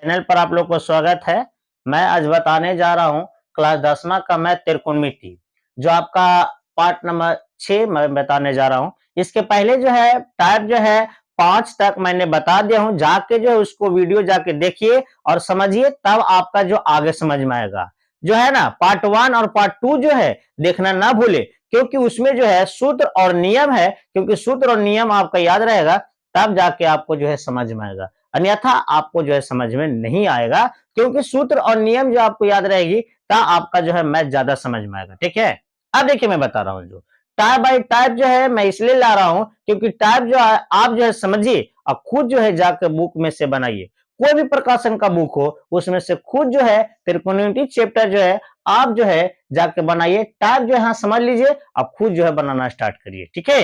Channel पर आप लोग को स्वागत है। मैं आज बताने जा रहा हूँ क्लास 10वां का मैथ त्रिकोणमिति, जो आपका पार्ट नंबर 6 मैं बताने जा रहा हूँ। इसके पहले जो है टाइप जो है 5 तक मैंने बता दिया हूँ, जाके जो है उसको वीडियो जाके देखिए और समझिए, तब आपका जो आगे समझ में आएगा। जो है ना, पार्ट 1 और पार्ट 2 जो है देखना ना भूले, क्योंकि उसमें जो है सूत्र और नियम है, क्योंकि सूत्र और नियम आपका याद रहेगा तब जाके आपको जो है समझ में आएगा, अन्यथा आपको जो है समझ में नहीं आएगा। क्योंकि सूत्र और नियम जो आपको याद रहेगी तब आपका जो है मैथ ज्यादा समझ में आएगा। ठीक है, अब देखिए मैं बता रहा हूँ, जो टाइप बाय टाइप जो है मैं इसलिए ला रहा हूँ क्योंकि टाइप जो है आप जो है समझिए और खुद जो है जाकर बुक में से बनाइए। कोई भी प्रकाशन का बुक हो उसमें से खुद जो है त्रिकोणमिति चैप्टर जो है आप जो है जाके बनाइए। टाइप जो है हाँ समझ लीजिए, अब खुद जो है बनाना स्टार्ट करिए। ठीक है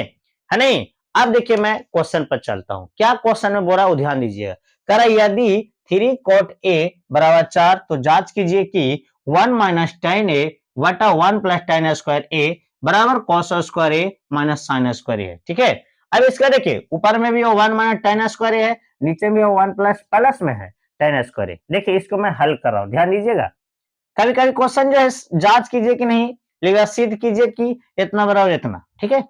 नहीं। अब देखिए मैं क्वेश्चन पर चलता हूं। क्या क्वेश्चन में बोला वो ध्यान दीजिएगा। कह रहा यदि 3 cot a बराबर 4 तो जांच कीजिए कि 1 माइनस tan a बटा 1 प्लस tan स्क्वायर a बराबर cos square a minus sine square a है। ठीक है, अब इसका देखिए ऊपर में भी वो 1 माइनस tan स्क्वायर a है, नीचे में वो 1 प्लस प्लस में है tan स्क्वायर a। देखिए इसको मैं हल कर रहा हूं, ध्यान दीजिएगा। कभी कभी क्वेश्चन जो है जांच कीजिए कि नहीं, लेकिन सिद्ध कीजिए कि इतना बराबर इतना। ठीक है,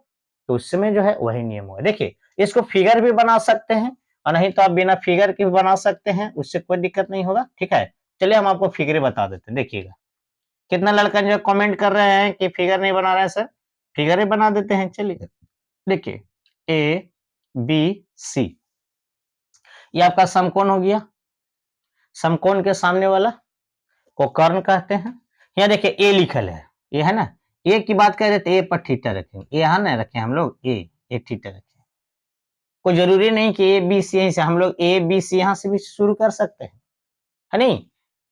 तो उसमें जो है वही नियम होगा। देखिए इसको फिगर भी बना सकते हैं और नहीं तो आप बिना फिगर के भी बना सकते हैं, उससे कोई दिक्कत नहीं होगा। ठीक है, चलिए हम आपको फिगर बता देते हैं। देखिएगा कितना लड़का जो कमेंट कर रहे हैं कि फिगर नहीं बना रहे हैं सर, फिगर ही बना देते हैं। चलिए देखिए ए बी सी, ये आपका समकोण हो गया। समकोण के सामने वाला को कर्ण कहते हैं। यहाँ देखिए ए लिखल है, ये है ना, ए की बात कर रहे थे, ए पर थीटा रखेंगे, ए यहाँ ना रखे हम लोग, ए थीटा रखें। कोई जरूरी नहीं कि ए बी सी यहीं से, हम लोग ए बी सी यहां से भी शुरू कर सकते हैं, है नहीं,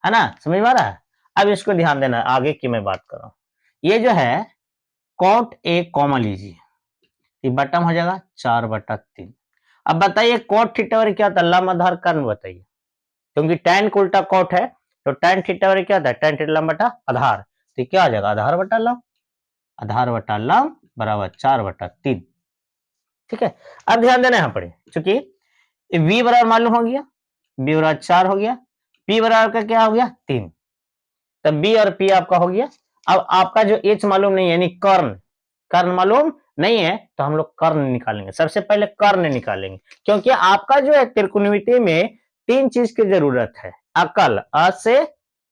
है ना, समझ में आ रहा है। अब इसको ध्यान देना, आगे की मैं बात कर रहा हूं। ये जो है कॉट ए कॉमा लीजिए, ये बटम हो जाएगा 4/3। अब बताइए कॉट थीटा और क्या था, लंब आधार कर्ण बताइए, क्योंकि tan को उल्टा कॉट है तो tan थीटा और क्या था, tan थीटा लंब बटा आधार, तो क्या आ जाएगा आधार बटा लंब, आधार बटा लंब बराबर 4/3। ठीक है, अब ध्यान देना यहाँ पर, चूंकि v बराबर मालूम हो गया, b बराबर 4 हो गया, p बराबर का क्या हो गया 3, तब b और p आपका हो गया। अब आपका जो h मालूम नहीं है यानी कर्ण, कर्ण मालूम नहीं है तो हम लोग कर्ण निकालेंगे। सबसे पहले कर्ण निकालेंगे, क्योंकि आपका जो है त्रिकोणमिति में 3 चीज की जरूरत है, अकल, अ से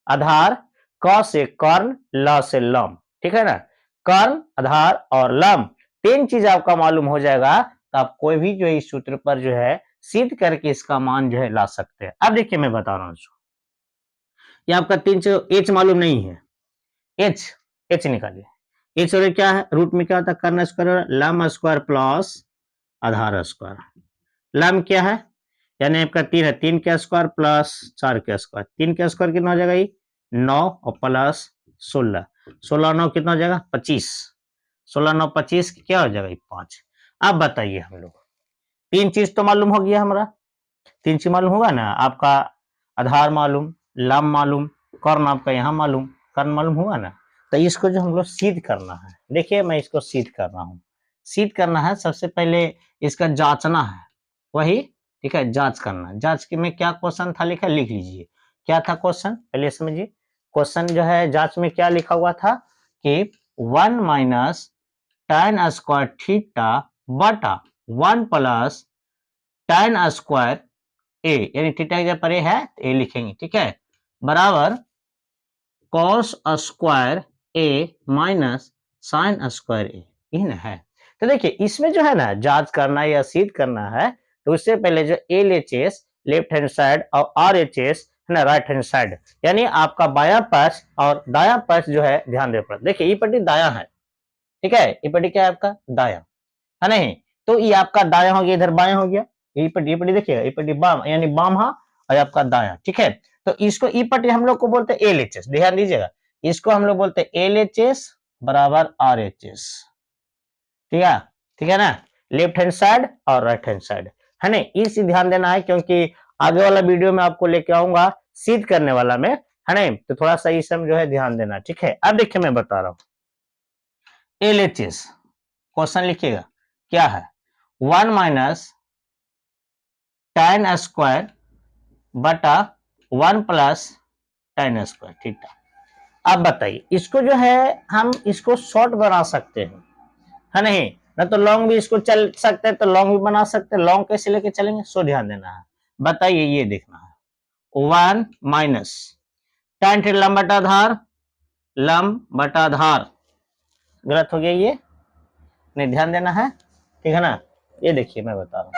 आधार, क से कर्ण, ल से लंब। ठीक है ना, कर्ण आधार और लंब 3 चीज आपका मालूम हो जाएगा तो आप कोई भी जो इस सूत्र पर जो है सिद्ध करके इसका मान जो है ला सकते हैं। अब देखिए मैं बता रहा हूं, ये आपका 3 एच मालूम नहीं है, एच, एच निकालिए। एच और क्या है, रूट में क्या होता है कर्ण स्क्वायर, लंब स्क्वायर प्लस आधार स्क्वायर। लंब क्या है, यानी आपका 3 है, 3 का स्क्वायर प्लस 4 का स्क्वायर, 3 का स्क्वायर कितना हो जाएगा ये 9 और प्लस 16, 16 9 कितना हो जाएगा 25, 16 9 25 क्या हो जाएगा 5। अब बताइए हम लोग, 3 चीज तो मालूम हो गया हमारा, 3 चीज मालूम होगा ना आपका, आधार मालूम, लंब मालूम, कर्ण आपका यहाँ मालूम, कर्ण मालूम होगा ना। तो इसको जो हम लोग सिद्ध करना है, देखिए मैं इसको सिद्ध कर रहा हूँ। सिद्ध करना है, सबसे पहले इसका जांचना है, वही ठीक है, जांच करना। जांच के में क्या क्वेश्चन था लिखा, लिख लीजिए क्या था क्वेश्चन, पहले समझिए। क्वेश्चन जो है जांच में क्या लिखा हुआ था कि 1 माइनस tan स्क्वायर थीटा बटा 1 प्लस tan स्क्वायर ए, यानी थीटा के पर ए है तो ए लिखेंगे। ठीक है, बराबर cos स्क्वायर ए माइनस साइन स्क्वायर ए, यही ना है। तो देखिए इसमें जो है ना जांच करना या सिद्ध करना है, तो उससे पहले जो L H S left hand side और आर एच एस है ना राइट हैंड साइड, यानी आपका बायां पक्ष और दायां पक्ष जो है ध्यान देना पड़ता। देखिए ये पट्टी दायां है, ठीक है, ये पट्टी क्या है आपका दायां, है नहीं, तो ये आपका दायां हो गया, इधर बायां हो गया। ये पट्टी देखिएगा, ये पट्टी बाम यानी बाम हा और आपका दायां। ठीक है, तो इसको ई पट्टी हम लोग को बोलते हैं एल एच एस, ध्यान दीजिएगा, इसको हम लोग बोलते हैं एल एच एस बराबर आर एच एस। ठीक है ना, लेफ्ट हैंड साइड और राइट हैंड साइड, है ना, इस ध्यान देना है, क्योंकि आगे वाला वीडियो में आपको लेके आऊंगा सिद्ध करने वाला में, है ना, तो थोड़ा सा इस जो है ध्यान देना। ठीक है, अब देखिए मैं बता रहा हूं एल एच एस, क्वेश्चन लिखिएगा क्या है, 1 माइनस tan स्क्वायर बटा 1 प्लस tan स्क्वायर थीटा। अब बताइए इसको जो है हम इसको शॉर्ट बना सकते हैं, है नहीं? ना तो लॉन्ग भी इसको चल सकते हैं, तो लॉन्ग भी बना सकते हैं। लॉन्ग कैसे लेके चलेंगे, सो ध्यान देना है। बताइए, ये देखना है 1 माइनस tan थीटा लंब बटा आधार, लंब बटा आधार। गलत हो गया ये, नहीं ध्यान देना है, ठीक है ना? ये देखिए मैं बता रहा हूँ,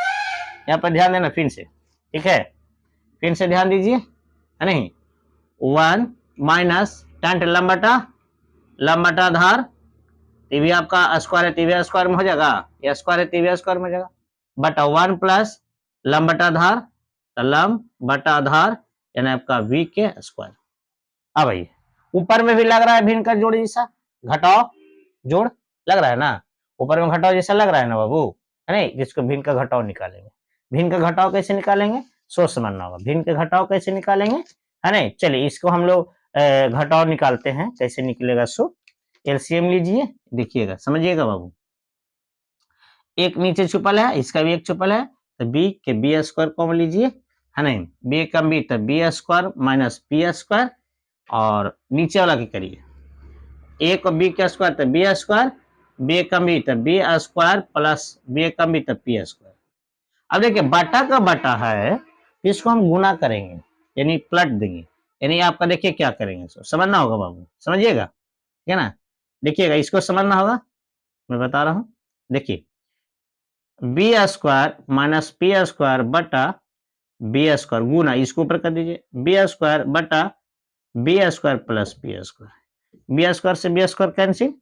यहाँ पर ध्यान देना फिर से, ठीक है? फिर से ध्यान दीजिए, है नहीं? 1 माइनस tan थीटा लंब बटा आधार, टीवी आपका स्क्वायर है, टीवी स्क्वायर में हो जाएगा, या स्क्वायर है टीवी स्क्वायर में हो जाएगा, बटा 1 प्लस लंब बटा आधार, तो लंब बटा आधार यानी आपका v के स्क्वायर। अब आइए ऊपर में भी लग रहा है भिन्न का जोड़ जैसा, घटाओ जोड़ लग रहा है ना, ऊपर में घटाओ जैसा लग रहा है ना बाबू, है नहीं? जिसको भिन्न का घटाओ निकालेंगे। भिन्न का घटाओ कैसे निकालेंगे, सोच समझना होगा। भिन्न का घटाओ कैसे निकालेंगे, है नहीं? चलिए इसको हम लोग घटाओ निकालते हैं, कैसे निकलेगा सो एलसीएम लीजिए, देखिएगा समझिएगा बाबू। एक नीचे छुपल है, इसका भी एक छुपल है, तो बी के बी स्क्वायर कॉमन लीजिए, है नहीं? बी कम बी तो b square minus P square, और नीचे वाला की करिए, ए को बी का स्क्वायर तो बी स्क्वायर, बी कम बी तो बी स्क्वायर प्लस बी कम बी तो पी स्क्वायर। अब देखिए बटा का बटा है, इसको हम गुना करेंगे यानी पलट देंगे, यानी आपका देखिए क्या करेंगे, समझना होगा बाबू, समझिएगा, ठीक है ना? देखिएगा इसको समझना होगा, मैं बता रहा हूं, देखिए b square minus P square बटा बी स्क्वायर गुना, इसको ऊपर कर दीजिए, बी स्क्वायर बटा B square plus P square, b square से बी स्क्वायर कैंसिल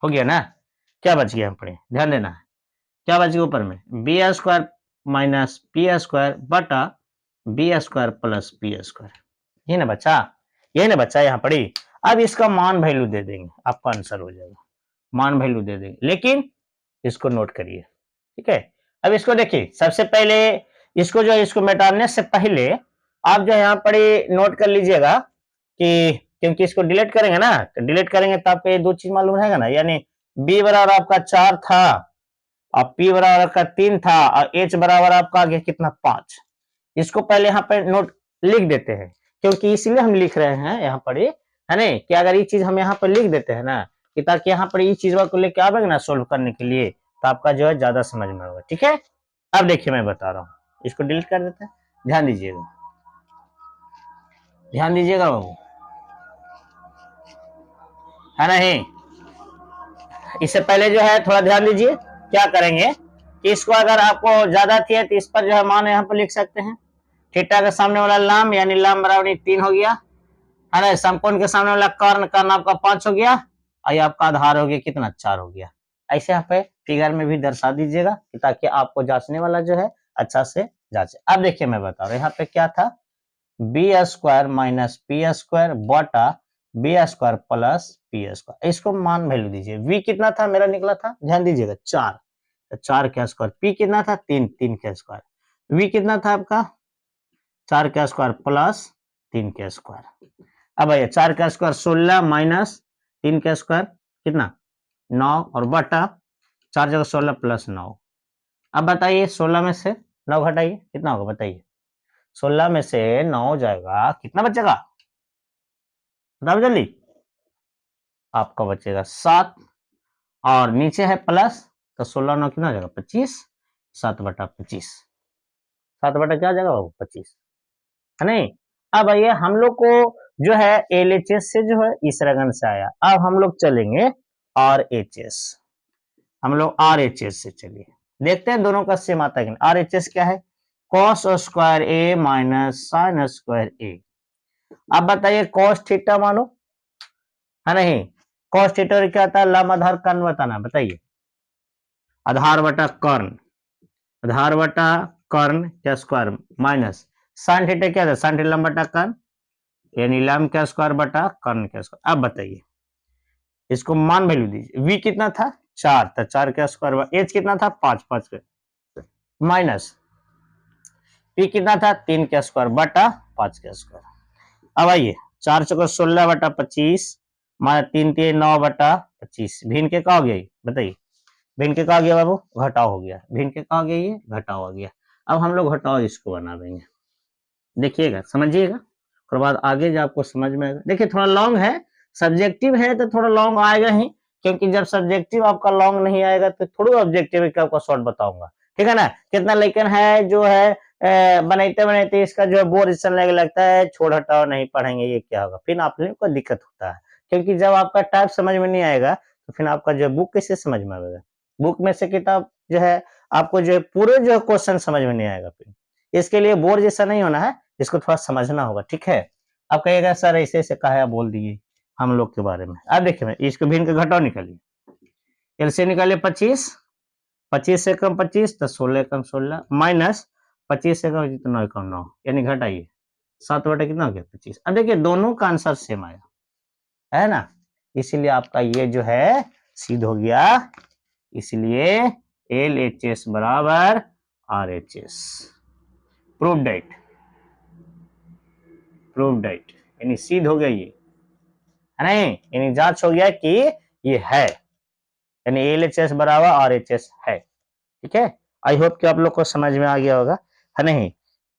हो गया ना, क्या बच गया हम पढ़े, ध्यान देना है, क्या बच गया ऊपर में, B square minus P square बटा B square plus P square, ये ना बचा, ये ना बचा यहाँ पढ़ी। अब इसका मान वैल्यू दे देंगे, आपका आंसर हो जाएगा, मान वैल्यू दे देंगे, लेकिन इसको नोट करिए, ठीक है? अब इसको देखिए, सबसे पहले इसको जो है इसको मिटाने से पहले आप जो यहाँ पर नोट कर लीजिएगा कि क्योंकि इसको डिलीट करेंगे ना, तो डिलीट करेंगे तो आपको ये दो चीज मालूम रहेगा ना, यानी बी बराबर आपका 4 था और पी बराबर आपका 3 था और एच बराबर आपका आ गया कितना 5। इसको पहले यहाँ पर नोट लिख देते हैं, क्योंकि इसलिए हम लिख रहे हैं यहाँ पर, है नहीं? कि अगर ये चीज हम यहाँ पर लिख देते हैं ना, कि ताकि यहाँ पर ये चीज को लेके आवेगा ना सोल्व करने के लिए, तो आपका जो है ज्यादा समझ में होगा, ठीक है? अब देखिए मैं बता रहा हूँ, इसको डिलीट कर देते हैं, ध्यान दीजिएगा, ध्यान दीजिएगा बाबू, है नहीं? इससे पहले जो है थोड़ा ध्यान दीजिए, क्या करेंगे कि इसको अगर आपको ज्यादा थी तो इस पर जो है मान यहाँ पर लिख सकते हैं, थीटा के सामने वाला लाम यानी लाम बराबर 3 हो गया, है ना? समकोण के सामने वाला कर्ण, कर्ण आपका 5 हो गया, और आपका आधार हो गया कितना 4 हो गया। ऐसे यहाँ पे फिगर में भी दर्शा दीजिएगा ताकि आपको जांचने वाला जो है अच्छा से जांचे। अब देखिए मैं बता रहा हूँ, यहाँ पे क्या था, B square minus P square बटा B square plus P square, इसको मान वैल्यू दीजिए। v कितना था मेरा निकला था, ध्यान दीजिएगा 4, तो 4 का स्क्वायर, p कितना था 3, 3 का स्क्वायर, v कितना था आपका 4 का स्क्वायर प्लस 3 का स्क्वायर। अब आइए 4 का स्क्वायर 16 माइनस 3 का स्क्वायर कितना 9, और बटा 4 जगह 16 प्लस 9। अब बताइए 16 में से 9 घटाइए कितना होगा, बताइए 16 में से 9 जाएगा कितना बचेगा, बताओ जल्दी, आपका बचेगा 7, और नीचे है प्लस, तो 16 9 कितना जाएगा 25, 7 बटा 25, 7 बटा क्या जाएगा 25, है नहीं? अब आइए हम लोग को जो है एलएचएस से जो है इस रगन से आया, अब हम लोग चलेंगे आरएचएस, हम लोग आरएचएस से चलिए, देखते हैं दोनों का सेम आता है कि नहीं। आरएचएस क्या है, कॉस स्क्वायर ए माइनस साइन स्क्वायर ए। अब बताइए कॉस थीटा मानो, है नहीं? कॉस थीटा क्या आता है, लंब आधार कर्ण बताना, बताइए आधार बटा कर्ण, आधार बटा कर्ण क्या स्क्वायर माइनस साइन थीटा क्या था, साइन थीटा लंब बटा कर्ण यानी लंब क्या स्क्वायर बटा कर्ण क्या स्क्वायर। अब बताइए इसको मान वैल्यू दीजिए, v कितना था 4, तो 4 का स्क्वायर, एच कितना था 5, 5 का माइनस p कितना था 3 का स्क्वायर बटा 5 का स्क्वायर। अब आइए 4 चौका 16 बटा 25 माइनस 3 3 9 बटा 25, भिन्न के का हो गया बताइए, भिन्न के का हो गया बाबू, घटाव हो गया, भिन्न के का हो गया, ये घटाव हो गया। अब हम लोग घटाव इसको बना देंगे, देखिएगा समझिएगा, उसके बाद आगे जो आपको समझ में आएगा। देखिए थोड़ा लॉन्ग है, सब्जेक्टिव है तो थोड़ा लॉन्ग आएगा ही, क्योंकि जब सब्जेक्टिव आपका लॉन्ग नहीं आएगा तो थोड़ा ऑब्जेक्टिव है कि आपको शॉर्ट बताऊंगा, ठीक है ना। कितना लेकिन है जो है बनाते बनाते इसका जो है बोर जैसा लगता है, छोड़ हटाओ नहीं पढ़ेंगे ये क्या होगा, फिर आप लोगों को दिक्कत होता है, क्योंकि जब आपका टाइप समझ में नहीं आएगा तो फिर आपका जो बुक कैसे समझ में आएगा। बुक में से किताब जो है आपको जो है पूरे जो क्वेश्चन समझ में नहीं आएगा। फिर इसके लिए बोर जैसा नहीं होना है, इसको थोड़ा समझना होगा, ठीक है। आप कहिएगा सर ऐसे ऐसे कहा है बोल दिए हम लोग के बारे में। अब देखिए मैं इसको भिन्न का घटाओ निकालिए, एलसीएम निकालिए 25, 25 से कम 25 तो 16 कम 16 माइनस 25 से कम तो 9 कम 9, यानी घटाइए 7 बटे कितना हो गया 25। अब देखिए दोनों का आंसर सेम आया है ना, इसीलिए आपका ये जो है सिद्ध हो गया। इसलिए एल एच एस बराबर R H S, prove that, prove that यानी सिद्ध हो गया ये, है नहीं, यानी जांच हो गया कि ये है, यानी एल एच एस बराबर आर एच एस है, ठीक है। आई होप कि आप लोग को समझ में आ गया होगा, है नहीं,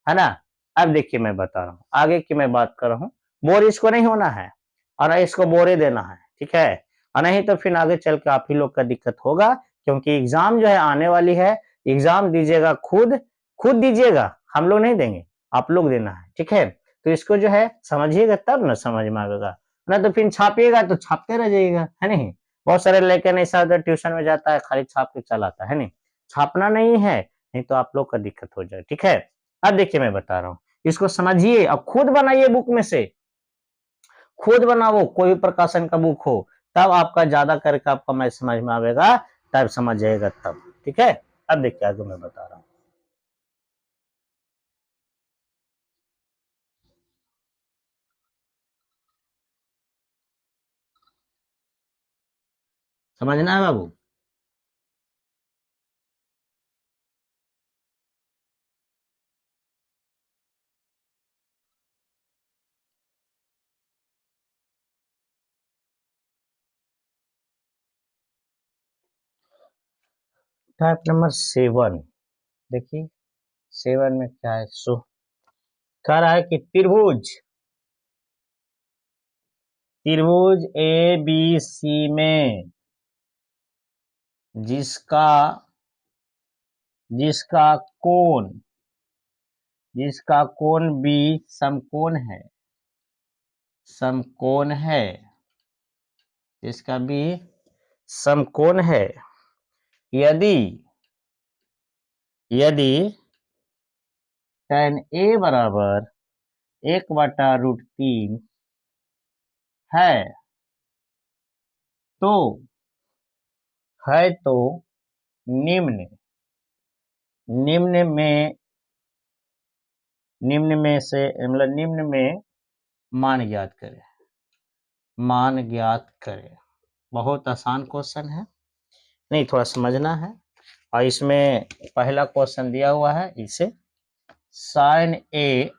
है ना। अब देखिए मैं बता रहा हूँ आगे की मैं बात कर रहा हूँ, बोर इसको नहीं होना है और इसको बोरे देना है, ठीक है, और नहीं तो फिर आगे चल के आप ही लोग का दिक्कत होगा, क्योंकि एग्जाम जो है आने वाली है। एग्जाम दीजिएगा खुद, खुद दीजिएगा, हम लोग नहीं देंगे, आप लोग देना है, ठीक है। तो इसको जो है समझिएगा तब ना समझ में आएगा, ना तो फिर छापिएगा तो छापते रह जाइएगा, है नहीं। बहुत सारे लेकिन ऐसा ट्यूशन में जाता है खाली छाप के चला आता है नहीं, छापना नहीं है, नहीं तो आप लोग का दिक्कत हो जाए, ठीक है। अब देखिए मैं बता रहा हूँ, इसको समझिए और खुद बनाइए, बुक में से खुद बनाओ, कोई भी प्रकाशन का बुक हो, तब आपका ज्यादा करके आपका मैं समझ में आएगा, तब समझ जाएगा तब, ठीक है। अब देखिए आगे मैं बता रहा हूँ, समझना है बाबू। टाइप नंबर 7, देखिए 7 में क्या है, सो कह रहा है कि त्रिभुज, त्रिभुज ए बी सी में जिसका जिसका कोण, जिसका कोण बी समकोण है, समकोण है, जिसका भी समकोण है, यदि यदि tan ए बराबर 1/√3 है तो निम्न निम्न में निम्न में से मतलब निम्न में मान ज्ञात करें, मान ज्ञात करें। बहुत आसान क्वेश्चन है, नहीं थोड़ा समझना है। और इसमें पहला क्वेश्चन दिया हुआ है, इसे sin A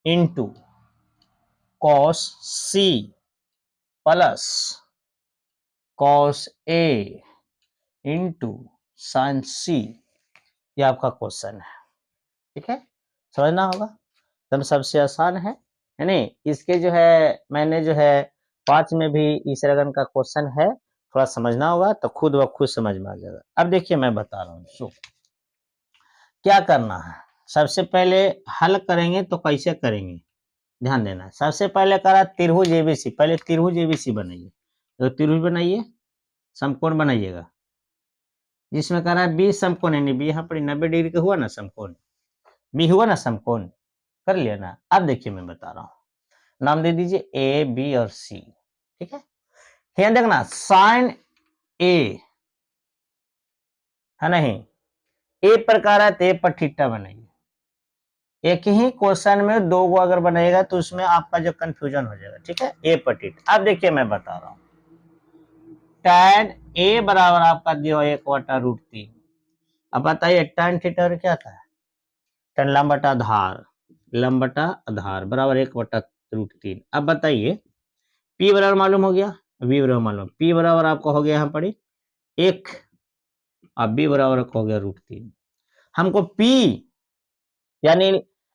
into cos C plus cos A into sine C, ये आपका क्वेश्चन है, ठीक है, समझना होगा। तब सबसे आसान है नहीं। इसके जो है मैंने जो है 5 में भी इस रगन का क्वेश्चन है, थोड़ा समझना होगा तो खुद व खुद समझ में आ जाएगा। अब देखिए मैं बता रहा हूँ, सो क्या करना है, सबसे पहले हल करेंगे तो कैसे करेंगे, ध्यान देना है। सबसे पहले करा त्रिभुज एबीसी, पहले त्रिभुज एबीसी बनाइए, तो त्रिभुज बनाइए, समकोण बनाइएगा, जिसमें कह रहा है बी समकोण, यानी बी यहाँ पर 90 डिग्री का हुआ ना समकोण, बी हुआ ना समकोण, कर लिया ना। अब देखिए मैं बता रहा हूँ, नाम दे दीजिए ए बी और सी, ठीक है। यहाँ देखना साइन ए है नहीं, ए प्रकार है तो ए पर थीटा बनाइए। एक ही क्वेश्चन में दो को अगर बनाएगा तो उसमें आपका जो कंफ्यूजन हो जाएगा, ठीक है। ए पर थीटा, अब देखिए मैं बता रहा हूँ, tan ए बराबर आपका दिया 1/√3। अब बताइए tan थीटा क्या था, tan लंब बटा आधार, लंब बटा आधार बराबर 1/√3। अब बताइए P बराबर मालूम हो गया, V बराबर मालूम, P बराबर आपका हो गया यहाँ पर 1 और B बराबर हो गया √3। हमको P यानी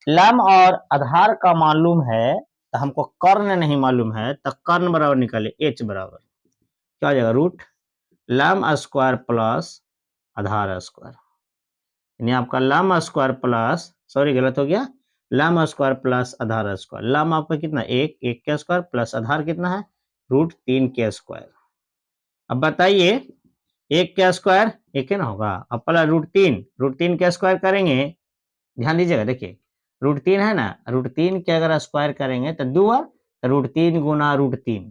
लम और आधार का मालूम है तो हमको कर्ण नहीं मालूम है, तो कर्ण बराबर निकाले h बराबर क्या हो जाएगा, रूट लम स्क्वायर प्लस आधार स्क्वायर, यानी आपका लम स्क्वायर प्लस, सॉरी गलत हो गया, लम स्क्वायर प्लस आधार स्क्वायर। लम आपका कितना, एक, एक के स्क्वायर प्लस आधार कितना है, रूट 3 के स्क्वायर। अब बताइए, एक के स्क्वायर एक ही ना होगा, अब प्लस रूट तीन के स्क्वायर करेंगे, ध्यान दीजिएगा, देखिए रूट 3 है ना, रूट 3 के अगर स्क्वायर करेंगे तो 2 और रूट 3 गुना रूट 3,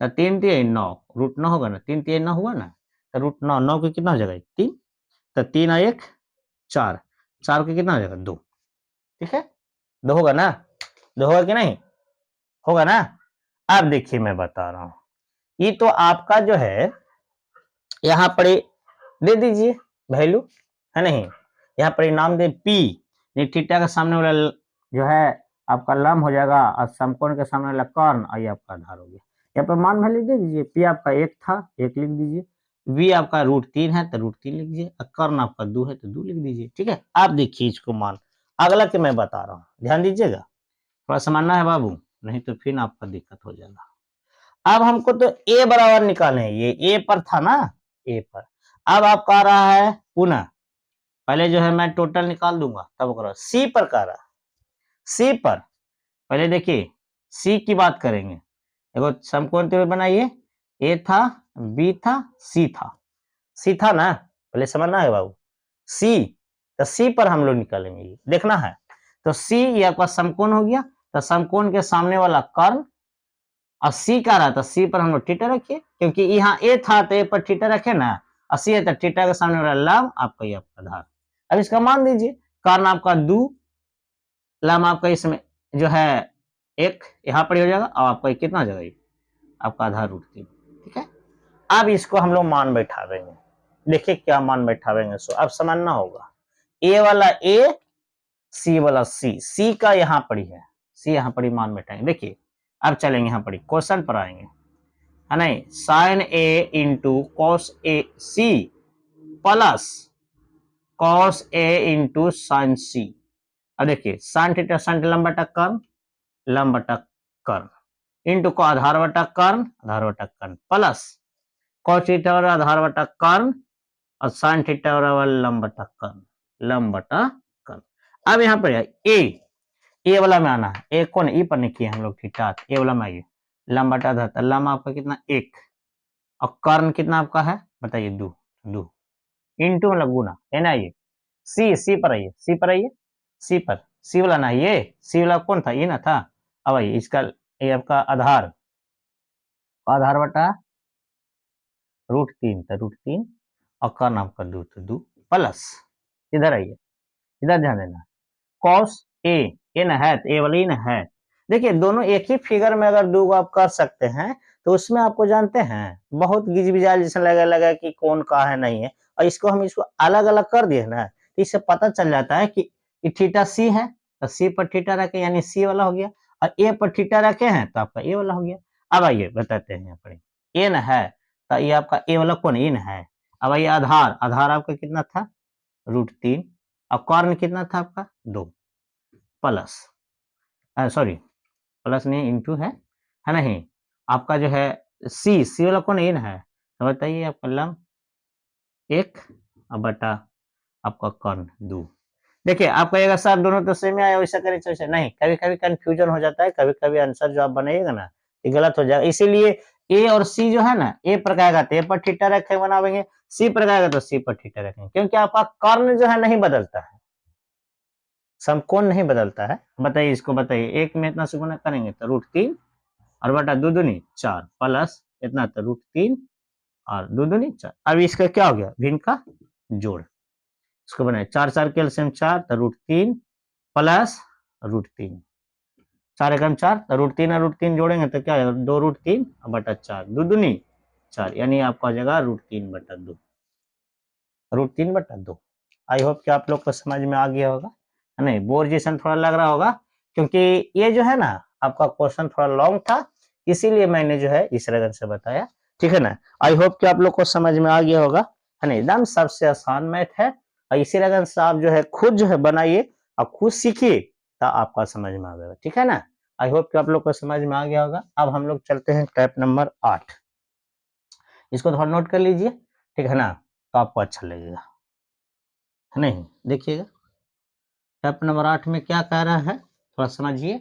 तो 3 3 9, रूट 9 होगा ना, 3 3 9 हुआ ना, तो रूट 9, 9 के कितना हो जाएगा, 3, तो 3 और 1 4, 4 के कितना हो जाएगा, 2, ठीक है, 2 होगा ना, 2 होगा कि नहीं, होगा ना। अब देखिए मैं बता रहा हूं, ये तो आपका जो है यहाँ पर दे दीजिए वैल्यू, है नहीं, यहाँ पर नाम दे पी, थीटा का सामने वाला जो है आपका लम हो जाएगा और समकोण के सामने वाला कर्ण, और ये आपका आधार हो गया। यहाँ पर मान वैल्यू दे दीजिए, पी आपका 1 था, 1 लिख दीजिए, वी आपका रूट 3 है तो रूट 3 लिख दीजिए, और कर्ण आपका 2 है तो 2 लिख दीजिए, ठीक है। आप देखिए इसको मान, अगला के मैं बता रहा हूँ, ध्यान दीजिएगा, थोड़ा समझना है बाबू, नहीं तो फिर आपका दिक्कत हो जाएगा। अब हमको तो ए बराबर निकाले हैं, ये ए पर था ना, ए पर, अब आपका आ रहा है पुनः, पहले जो है मैं टोटल निकाल दूंगा तब करो, सी पर का रहा, सी पर पहले देखिए सी की बात करेंगे, देखो समकोण त्रिभुज बनाइए, ए था, बी था, सी था ना, पहले समझना है बाबू, सी, तो सी पर हम लोग निकालेंगे, ये देखना है, तो सी ये आपका समकोण हो गया, तो समकोण के सामने वाला कर्ण, और सी का रहा था, सी पर हम लोग थीटा रखिए, क्योंकि यहाँ ए था तो ए पर थीटा रखे ना, और सी है तो थीटा के सामने वाला लम आपका, ये आपका आधार। अब इसका मान दीजिए, कारण आपका 2, लम आपका इसमें जो है 1 यहाँ पर हो जाएगा, और आपका कितना हो जाएगा, आपका आधार रूट 3, ठीक है। अब इसको हम लोग मान बैठावेंगे, देखिए क्या मान बैठावेंगे, सो अब समझना होगा, ए वाला ए, सी वाला सी, सी का यहाँ पर ही है, सी यहाँ पर ही मान बैठाएंगे, देखिए अब चलेंगे यहाँ पर क्वेश्चन पर आएंगे, है नहीं, sign A into cos A C plus cos A into sine सी। अब देखिए साइन थीटा, साइन लंब बटा कर्ण, लंब बटा कर्ण इंटू को आधार बटा कर्ण, आधार बटा कर्ण प्लस कॉस थीटा और आधार बटा कर्ण, और साइन थीटा और लंब बटा कर्ण, लंब बटा कर्ण। अब यहाँ पर ए वाला में आना है, ए कौन, ई पर नहीं किए हम लोग थीटा, ए वाला में आइए, लंब बटा आधार, लंब आपका कितना 1, और कर्ण कितना आपका है बताइए 2, 2 इंटू मतलब गुना, है ना, ये सी पर आइए, सी पर आइए, सी वाला ना, ये सी वाला कौन था, ये ना था। अब आइए इसका, ये आपका आधार, आधार बटा रूट 3 था, रूट 3, और कर्ण आपका 2 तो 2 प्लस, इधर आइए, इधर ध्यान देना, कॉस ए ना है, ए वाली ना है, देखिए दोनों एक ही फिगर में अगर दो आप कर सकते हैं तो उसमें आपको जानते हैं बहुत गिजबिजाल जैसा लगा कि कौन का है नहीं है, और इसको हम इसको अलग अलग कर दिए ना, तो इससे पता चल जाता है कि थीटा सी है तो सी पर थीटा रखे यानी सी वाला हो गया, और ए पर थीटा रखे हैं तो आपका ए वाला हो गया। अब आइए बताते हैं यहाँ पर, ए न है तो ये आपका ए वाला कौन, इन है। अब आइए आधार, आधार आपका कितना था रूट 3, और कर्ण कितना था आपका 2 प्लस, सॉरी प्लस नहीं इंटू है नहीं, आपका जो है सी वाला कौन इन है, तो बताइए आपका लम 1 और बटा आपका कर्ण 2। देखिए आपका ये सर दोनों तो सेम आया, वैसा करें वैसे नहीं, कभी कभी कंफ्यूजन हो जाता है, कभी कभी आंसर जो आप बनाइएगा ना ये गलत हो जाएगा, इसीलिए ए और सी जो है ना, ए पर कहेगा तो ए पर थीटा रखे बनावेंगे, सी पर कहेगा तो सी पर थीटा रखेंगे, क्योंकि आपका कर्ण जो है नहीं बदलता है, समकोण नहीं बदलता है। बताइए इसको, बताइए एक में इतना से गुना करेंगे तो रूट 3 और बटा 2 दूनी 4 प्लस इतना तो रूट 3 और 2 दूनी 4। अब इसका क्या हो गया भिन्न का जोड़, इसको बनाए 4 4 के एलसीएम 4 तो रूट 3 प्लस रूट 3, 4 एकम 4 तो रूट 3 और रूट 3 जोड़ेंगे तो क्या आएगा 2 रूट 3 बटा 4, 2 दूनी 4, यानी आपका आ जाएगा रूट 3 बटा 2, रूट 3 बटा 2। आई होप कि आप लोग को समझ में आ गया होगा, नहीं बोर जैसा थोड़ा लग रहा होगा, क्योंकि ये जो है ना आपका क्वेश्चन थोड़ा लॉन्ग था, इसीलिए मैंने जो है इस रगन से बताया, ठीक है ना। आई होप कि आप लोग को समझ में आ गया होगा, है ना, एकदम सबसे आसान मैथ है, और इसी रगन से आप जो है खुद जो है बनाइए और खुद सीखिए, तो आपका समझ में आ गया, ठीक है ना। आई होप कि आप लोग को समझ में आ गया होगा। अब हम लोग चलते हैं टाइप नंबर 8, इसको थोड़ा नोट कर लीजिए, ठीक है ना, तो आपको अच्छा लगेगा, है नहीं। देखिएगा टाइप नंबर 8 में क्या कह रहा है, थोड़ा समझिए,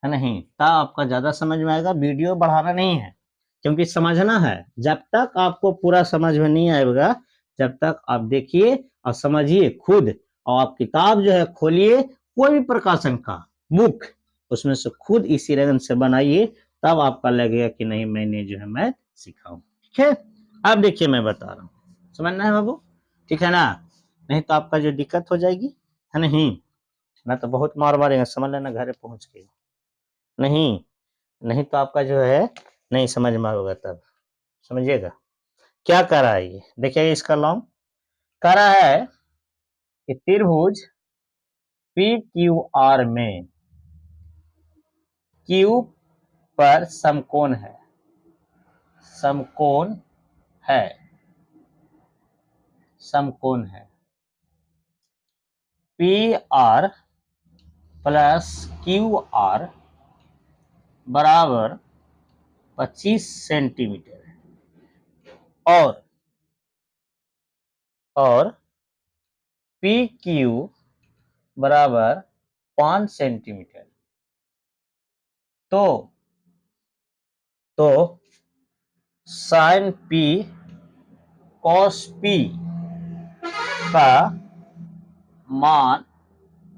है नहीं, तब आपका ज्यादा समझ में आएगा। वीडियो बढ़ाना नहीं है, क्योंकि समझना है। जब तक आपको पूरा समझ में नहीं आएगा, जब तक आप देखिए और समझिए खुद, और आप किताब जो है खोलिए, कोई भी प्रकाशन का बुक, उसमें से खुद इसी रंग से बनाइए, तब आपका लगेगा कि नहीं मैंने जो है मैथ सीखा हूं, ठीक है। अब देखिए मैं बता रहा हूँ, समझना है बाबू, ठीक है ना, नहीं तो आपका जो दिक्कत हो जाएगी, है नहीं, ना तो बहुत मार मारेंगे, समझ लेना घर पहुंच के, नहीं नहीं तो आपका जो है नहीं समझ में आएगा, तब समझिएगा क्या कर रहा है ये। देखिए इसका लॉन्ग कह रहा है कि त्रिभुज पी क्यू आर में क्यू पर समकोण है, समकोण है, समकोण है, P R plus Q R बराबर 25 सेंटीमीटर और पी क्यू बराबर 5 सेंटीमीटर। तो साइन पी कॉस पी का मान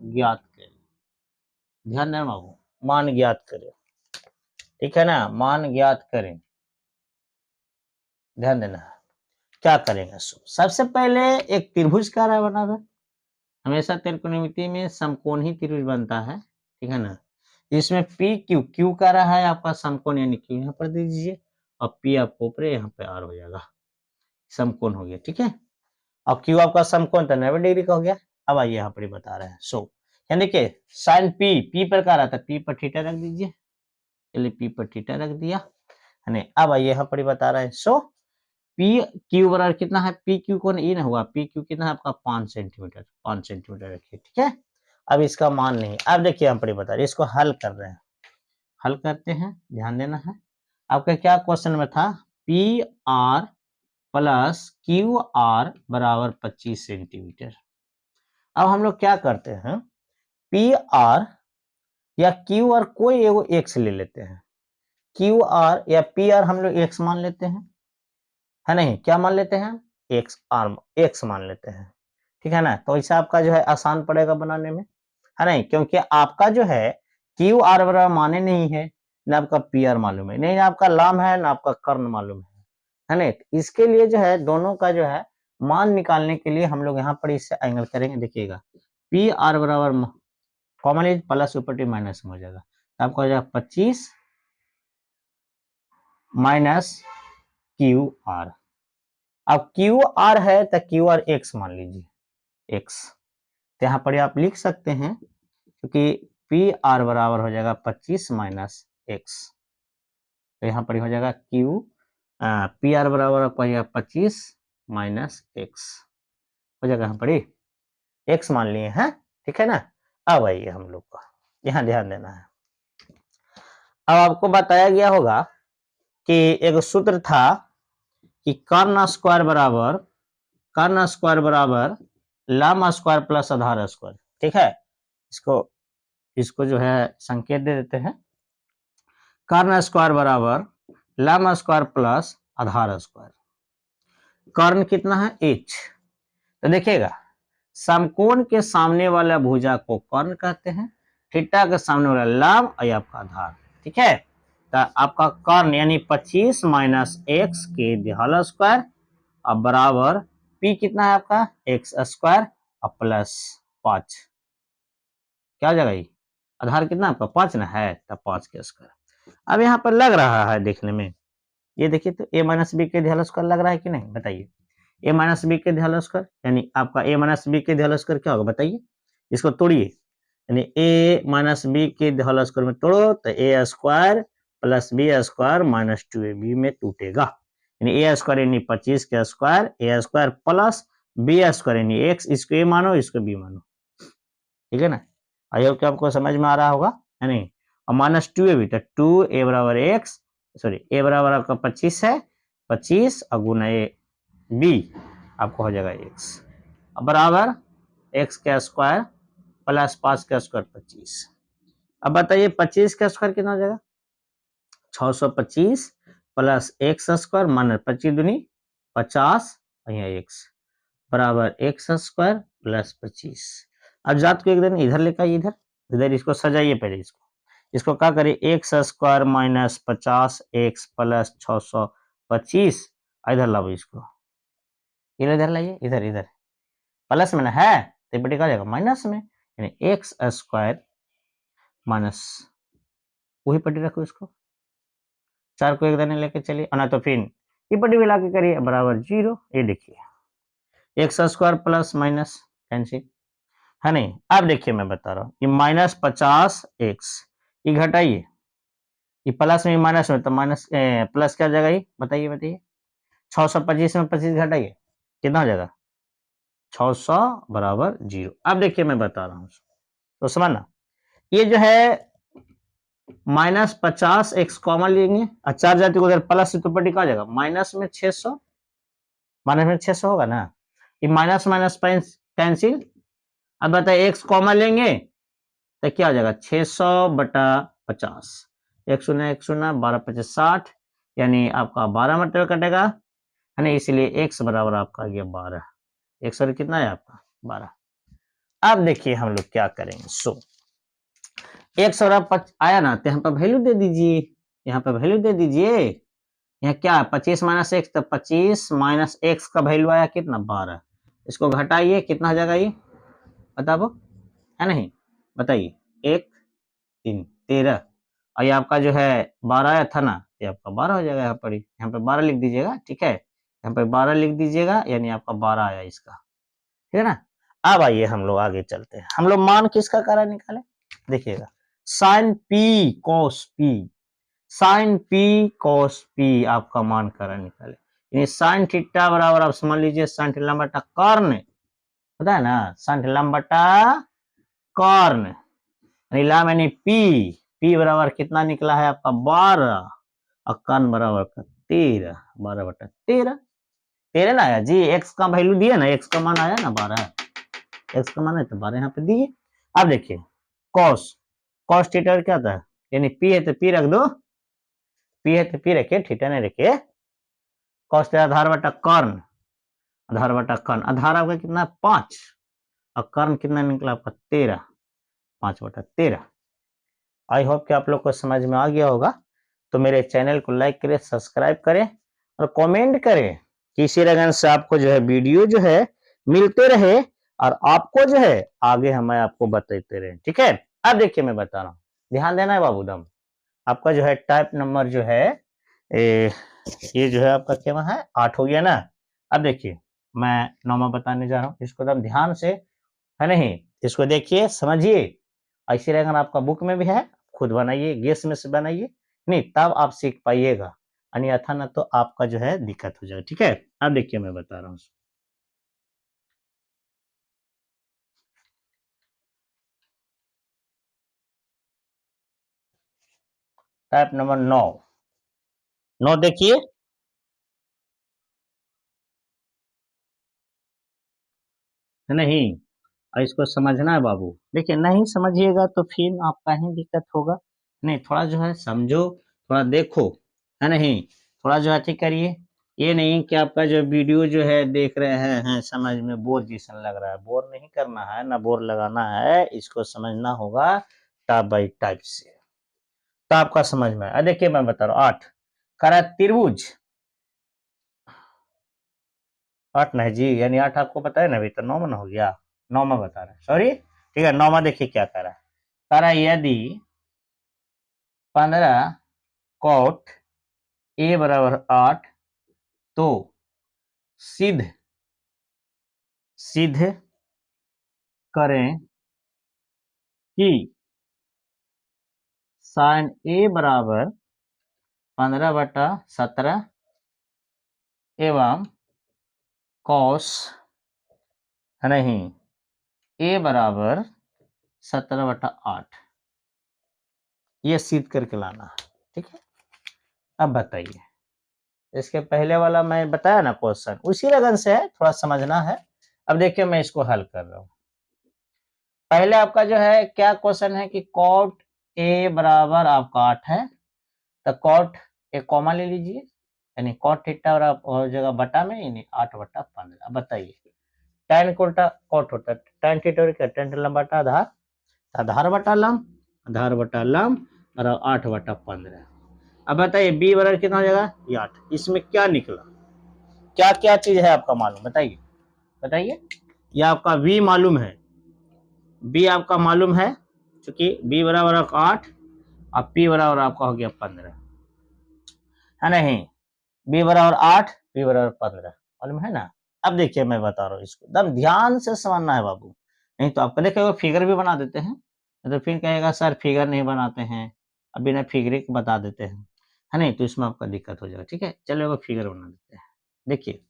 ज्ञात करें। ध्यान देना बाबू, मान ज्ञात करें, ठीक है ना, मान ज्ञात करें, ध्यान देना। क्या करेंगे, सबसे पहले एक त्रिभुज का रहा बना था, हमेशा त्रिकोणमिति में समकोण ही त्रिभुज बनता है, ठीक है ना। इसमें पी क्यू, क्यू का रहा है आपका समकोण, यानी क्यू यहाँ पर दे दीजिए, और पी आपको ऊपर यहाँ पे आर हो जाएगा, समकोण हो गया, ठीक है। और क्यू आपका समकोण था 90 डिग्री का हो गया। अब आइए यहाँ पर बता रहे हैं, यानी देखिए साइन पी, पी पर क्या रहा था, पी पर थीटा रख दीजिए, चलिए पी पर थीटा रख दिया, है नहीं। अब आइए यहाँ पर बता रहे हैं, पी क्यू बराबर कितना है, पी क्यू कौन ये ना हुआ, पी क्यू कितना है आपका 5 सेंटीमीटर, 5 सेंटीमीटर रखिए, ठीक है। अब इसका मान नहीं, अब देखिए हम पर बता रहे, इसको हल कर रहे हैं, हल करते हैं, ध्यान देना है। आपका क्या क्वेश्चन में था, P R plus Q R बराबर 25 सेंटीमीटर। अब हम लोग क्या करते हैं, पी आर या क्यू आर कोई एगो एक्स ले लेते हैं, क्यू आर या पी आर हम लोग एक्स मान लेते हैं, है नहीं, क्या मान लेते हैं, एक्स आर, एक्स मान लेते हैं, ठीक है ना। तो ऐसा आपका जो है आसान पड़ेगा बनाने में, है नहीं, क्योंकि आपका जो है क्यू आर बराबर माने नहीं है, ना आपका पी आर मालूम है, नहीं आपका लाम है ना आपका कर्ण मालूम है नहीं। इसके लिए जो है दोनों का जो है मान निकालने के लिए हम लोग यहाँ पर इससे एंगल करेंगे, देखिएगा पी आर बराबर कॉमन प्लस ऊपर माइनस में हो जाएगा, तो आपका हो जाएगा 25 माइनस क्यू आर। अब क्यू आर है तो क्यू आर एक्स मान लीजिए, एक्स, तो यहाँ पर आप लिख सकते हैं, क्योंकि पी आर बराबर हो जाएगा 25 माइनस एक्स, तो यहाँ पर हो जाएगा क्यू पी आर बराबर आपको हो जाएगा 25 माइनस एक्स, हो जाएगा यहाँ पर एक्स मान लिए हैं, ठीक है ना। अब आइए हम लोग का यहाँ ध्यान देना है। अब आपको बताया गया होगा कि एक सूत्र था कि कर्ण स्क्वायर बराबर लाम स्क्वायर प्लस आधार स्क्वायर, ठीक है। इसको जो है संकेत दे देते हैं, कर्ण स्क्वायर बराबर लाम स्क्वायर प्लस आधार स्क्वायर, कर्ण कितना है एच, तो देखिएगा समकोण के सामने वाला भुजा को कर्ण कहते हैं, थीटा के सामने वाला लाम और आपका आधार, ठीक है। तो आपका कर्ण यानी 25 माइनस एक्स के होल स्क्वायर अब बराबर पी कितना है आपका एक्स स्क्वायर और प्लस 5, क्या हो जाएगा ये, आधार कितना आपका 5 ना है, तो 5 के स्क्वायर। अब यहाँ पर लग रहा है देखने में, ये देखिए तो ए माइनस बी के होल स्क्वायर लग रहा है कि नहीं, बताइए। ए माइनस बी के होल स्क्वायर यानी आपका ए माइनस बी के होल स्क्वायर क्या होगा बताइए, इसको तोड़िए, यानी ए माइनस बी के होल स्क्वायर में तोड़ो तो A square plus B square minus 2ab में टूटेगा, यानी ए स्क्वायर यानी 25 के square, A square plus B square यानी एक्स, इसको ए मानो इसको बी मानो, ठीक है ना। आई होप कि आपको समझ में आ रहा होगा, है नहीं। और -2 है भी, तो 2a बराबर x, सॉरी a बराबर आपका 25 है, 25 और गुना a b आपको हो जाएगा x बराबर x का स्क्वायर प्लस 5 का स्क्वायर 25। अब बताइए 25 का स्क्वायर कितना हो जाएगा, 625 प्लस एक्स स्क्वायर माइनस 25 दूनी 50 और यहाँ x बराबर एक्स स्क्वायर प्लस 25। अब जात को एक दिन इधर लेकर आइए, इधर इधर इसको सजाइए, पहले इसको क्या करिए, x square minus 50 x plus 625, इधर लाओ इसको, इधर लाइए, इधर इधर प्लस में ना है तो बेटे क्या जाएगा माइनस में, यानी एक्स स्क्वायर माइनस, वही पट्टी रखो इसको, 4 को एक दाने लेके चलिए, और ना तो फिर ये पट्टी मिला के करिए बराबर 0। ये देखिए x square plus minus cancel, है नहीं। अब देखिए मैं बता रहा हूँ, ये -50 एक्स, ये घटाइए, ये प्लस में माइनस में, तो माइनस प्लस क्या जाएगा, ये बताइए बताइए, 625 में 25 घटाइए कितना हो जाएगा, 600 बराबर 0। अब देखिए मैं बता रहा हूँ, तो समझना, ये जो है -50 एक्स कॉमन लेंगे और 4 जाति को उधर प्लस से तो पट्टी कहा जाएगा माइनस में 600, माइनस में 600 होगा ना, ये माइनस माइनस कैंसिल। अब बताइए एक्स कॉमन लेंगे तो क्या हो जाएगा 600 बटा 50, 1 0 12 25 60, यानी आपका 12 मतलब कटेगा, है ना, इसलिए एक्स बराबर आपका आ गया 12, एक्स और कितना है आपका 12। अब देखिए हम लोग क्या करेंगे, सो एक्स और आया ना, तो यहाँ पर वैल्यू दे दीजिए, यहाँ पर वैल्यू दे दीजिए, यहाँ क्या है 25 माइनस एक्स, तो 25 माइनस एक्स का वैल्यू आया कितना 12, इसको घटाइए कितना हो जाएगा, ये बताओ, है नहीं, बताइए 1 3 13, और ये आपका जो है 12 आया था ना, ये आपका 12 हो जाएगा, यहाँ पर 12 लिख दीजिएगा, ठीक है, यहाँ पर 12 लिख दीजिएगा, यानी आपका 12 आया इसका, ठीक है ना। अब आइए हम लोग आगे चलते हैं, हम लोग मान किसका करा निकाले, देखिएगा sine p cos p, sine p cos p आपका मान करा निकाले, यानी साइन थीटा बराबर आप समझ लीजिए साइन थीटा बटा कॉर्न, पता है ना, साइन थीटा बटा कॉर्न, लाम यानी पी बराबर कितना निकला है आपका 12 और कॉर्न बराबर का 13, 12 बटा 13, 13 ना आया जी, एक्स का वैल्यू दिए ना, एक्स का मान आया ना 12, एक्स का मान है तो 12 यहाँ पे दिए। अब देखिए कॉस, कॉस थीटा क्या था, यानी पी है तो पी रख दो, पी है तो पी रखे, थीटा नहीं रखे, कॉस थीटा आधार बटा कॉर्न, आधार बटा कॉर्न, आधार आपका कितना 5 और कॉर्न कितना निकला आपका 13, 5 बटा 13। आई होप कि आप लोग को समझ में आ गया होगा, तो मेरे चैनल को लाइक करें, सब्सक्राइब करें और कमेंट करें कि इसी लगन से आपको जो है वीडियो जो है मिलते रहे और आपको जो है आगे हम आपको बताते रहे, ठीक है। अब देखिए मैं बता रहा हूँ, ध्यान देना है बाबूदम, आपका जो है टाइप नंबर जो है ये जो है आपका क्या है 8 हो गया ना। अब देखिए मैं 9वां बताने जा रहा हूँ, इसको एकदम ध्यान से, है नहीं, इसको देखिए समझिए, ऐसे अगर आपका बुक में भी है खुद बनाइए, गेस में से बनाइए, नहीं तब आप सीख पाइएगा, अन्यथा ना तो आपका जो है दिक्कत हो जाएगा, ठीक है। अब देखिए मैं बता रहा हूँ, टाइप नंबर 9, 9 देखिए, है नहीं, और इसको समझना है बाबू, देखिए नहीं समझिएगा तो फिर आपका ही दिक्कत होगा, नहीं थोड़ा जो है समझो, थोड़ा देखो, है नहीं, थोड़ा जो है ठीक करिए, ये नहीं कि आपका जो वीडियो जो है देख रहे हैं समझ में बोर जैसा लग रहा है, बोर नहीं करना है ना, बोर लगाना है, इसको समझना होगा टाइप बाई टाइप से, तो आपका समझ में आए। देखिए मैं बता रहा हूँ 8 करा त्रिभुज, 8 नहीं जी, यानी 8 आपको पता है ना, अभी तो 9 में हो गया, 9 में बता रहा है, सॉरी, ठीक है 9 में देखिए क्या करा, करा यदि 15 कॉट ए बराबर 8, तो सिद्ध सिद्ध करें कि साइन ए बराबर 15/17 एवं कॉस नहीं ए बराबर 17/8 ये सीध करके लाना है, ठीक है। अब बताइए, इसके पहले वाला मैं बताया ना क्वेश्चन, उसी लगन से है, थोड़ा समझना है। अब देखिए मैं इसको हल कर रहा हूँ। पहले आपका जो है क्या क्वेश्चन है कि कॉट ए बराबर आपका 8 है, तो कॉट एक कॉमा ले लीजिए, यानी कॉट थीटा और आप हो जाएगा बटा में, यानी 8/15। अब बताइए tan को उल्टा कॉट होता है, tan थीटा और क्या, tan लंब बटा आधार, आधार बटा लंब, आधार बटा लंब और 8/15। अब बताइए बी बराबर कितना हो जाएगा, ये 8। इसमें क्या निकला, क्या क्या चीज है आपका मालूम, बताइए बताइए। ये आपका v मालूम है, b आपका मालूम है, क्योंकि b बराबर 8 और p बराबर आपका हो गया 15, है नहीं। b बराबर 8, p बराबर 15 मालूम है ना। अब देखिए मैं बता रहा हूँ, इसको एकदम ध्यान से समझना है बाबू, नहीं तो आपको देखिए फिगर भी बना देते हैं, तो फिर कहेगा सर फिगर नहीं बनाते हैं, अब बिना फिगर के बता देते हैं, है नहीं, तो इसमें आपका दिक्कत हो जाएगा, ठीक है। चलो फिगर बना देते हैं। देखिए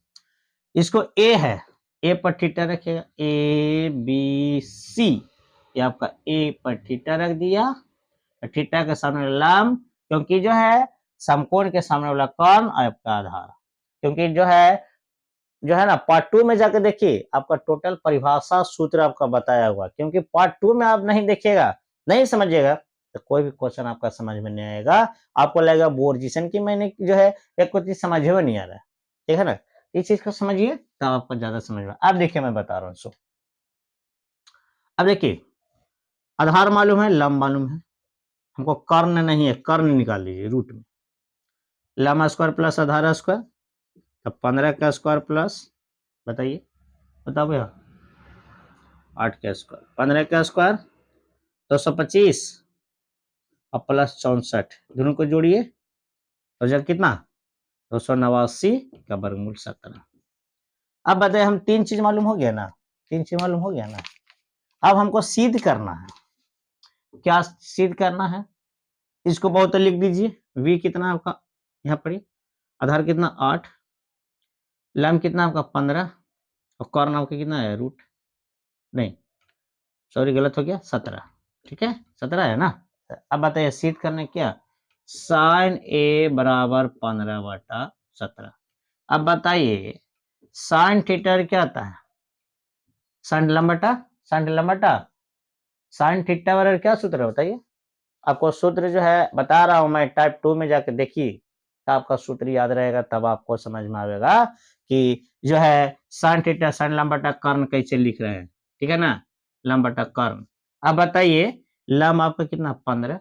इसको ए है, ए पर थीटा रखिएगा, ए बी सी, ये आपका ए पर थीटा रख दिया, थीटा के सामने लंब, क्योंकि जो है समकोण के सामने वाला कर्ण आपका आधार, क्योंकि जो है ना पार्ट 2 में जाकर देखिए आपका टोटल परिभाषा सूत्र आपका बताया हुआ, क्योंकि पार्ट 2 में आप नहीं देखिएगा, नहीं समझिएगा, तो कोई भी क्वेश्चन आपका समझ में नहीं आएगा, आपको लगेगा बोर्जिशन की मैंने जो है एक कुछ चीज समझ में नहीं आ रहा है, ठीक है ना। इस चीज को समझिए तब आपको ज्यादा समझ में। अब देखिए मैं बता रहा हूँ, अब देखिए आधार मालूम है, लंब मालूम है, हमको कर्ण नहीं है, कर्ण निकाल लीजिए रूट में, लंब स्क्वायर प्लस आधार स्क्वायर, तब 15 का स्क्वायर प्लस, बताइए बताओ भैया, 8 का स्क्वायर, 15 का स्क्वायर 225 और प्लस 64, दोनों को जोड़िए तो जब कितना 289 का वर्गमूल 17। अब बताइए हम तीन चीज मालूम हो गया ना, तीन चीज मालूम हो गया ना। अब हमको सिद्ध करना है, क्या सिद्ध करना है, इसको बहुत लिख दीजिए, v कितना आपका यहाँ पर, आधार कितना 8, लंब कितना आपका 15 और कर्ण आपका कितना है रूट, नहीं सॉरी गलत हो गया 17, ठीक है 17 है ना। अब बताइए सिद्ध करने क्या, साइन ए बराबर 15/17। अब बताइए साइन थीटा क्या आता है, साइन लंब बटा, साइन लंब बटा साइन थीटा बराबर क्या सूत्र है बताइए। आपको सूत्र जो है बता रहा हूं मैं, टाइप 2 में जाके देखिए तो आपका सूत्र याद रहेगा, तब आपको समझ में आएगा कि जो है साइन थीटा साइन लंब बटा कर्ण कैसे लिख रहे हैं, ठीक है ना, लंब बटा कर्ण। अब बताइए लंब आपका कितना 15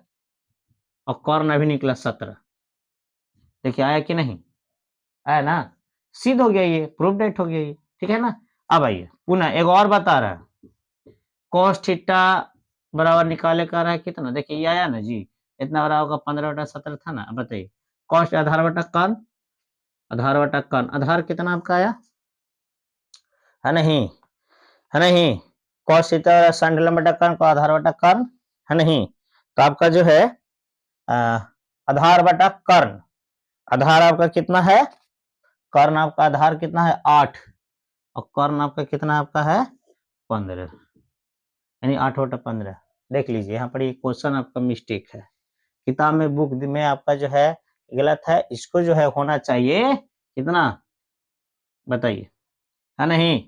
और कर्ण अभी निकला 17, देखिए आया कि नहीं आया ना, सिद्ध हो गया, ये प्रूफ डेट हो गया ये, ठीक है ना। अब आइए पुनः एक और बता रहा है, cos थीटा बराबर निकाले का रहा है कितना, देखिए ये आया ना जी, इतना बड़ा होगा 15/17 था ना। अब बताइए कॉस्ट आधार बटा कर्ण, आधार बटा कर्ण, आधार कितना आपका आया, है नहीं, है नहीं, cos थीटा sin लंब बटा कर्ण को आधार बटा कर्ण, है नहीं, तो आपका जो है आधार बटा कर्ण, आधार आपका कितना है, कर्ण आपका आधार कितना है 8 और कर्ण आपका कितना आपका है 15, यानी 8/15। देख लीजिए यहाँ पर ये क्वेश्चन आपका मिस्टेक है, किताब में बुक में आपका जो है गलत है, इसको जो है होना चाहिए कितना बताइए, है नहीं,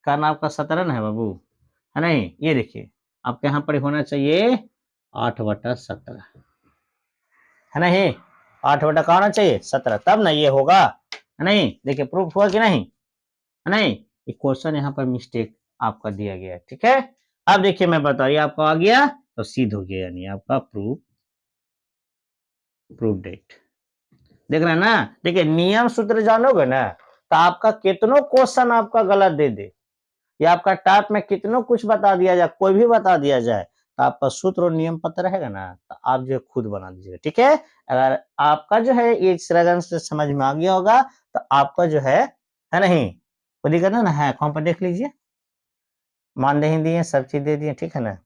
कर्ण आपका 17 ना है बाबू, है नहीं, ये देखिए आपके यहाँ पर होना चाहिए 8/17, है नहीं, 8 का होना चाहिए 17, तब ना ये होगा, है नहीं। देखिए प्रूफ हुआ कि नहीं, है नहीं, ये क्वेश्चन यहाँ पर मिस्टेक आपका दिया गया है, ठीक है। अब देखिए मैं बता रही आपको आ गया तो सिद्ध हो गया, यानी आपका प्रूफ डेट, देख रहे हैं ना। देखिए नियम सूत्र जानोगे ना तो आपका कितनों क्वेश्चन आपका गलत दे दे, या आपका टाइप में कितनों कुछ बता दिया जाए, कोई भी बता दिया जाए, तो आपका सूत्र और नियम पता रहेगा ना, तो आप जो है खुद बना दीजिएगा, ठीक है। अगर आपका जो है ये सरगन से समझ में आ गया होगा तो आपका जो है नहीं, कोई दिक्कत ना है, कौन पर देख लीजिए, मानदेही दिए, सब चीज दे दिए, ठीक है ना।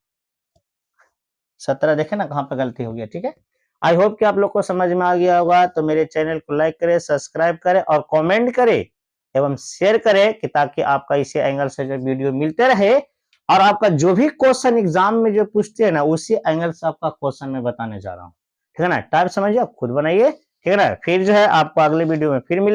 17 देखे ना कहाँ पे गलती हो गया, ठीक है। आई होप कि आप लोग को समझ में आ गया होगा, तो मेरे चैनल को लाइक करें, सब्सक्राइब करें और कमेंट करें एवं शेयर करें कि ताकि आपका इसी एंगल से जो वीडियो मिलते रहे और आपका जो भी क्वेश्चन एग्जाम में जो पूछते हैं ना, उसी एंगल से आपका क्वेश्चन मैं बताने जा रहा हूँ। ठीक है ना? टाइप समझिए, आप खुद बनाइए। ठीक है ना? फिर जो है आपको अगले वीडियो में फिर मिले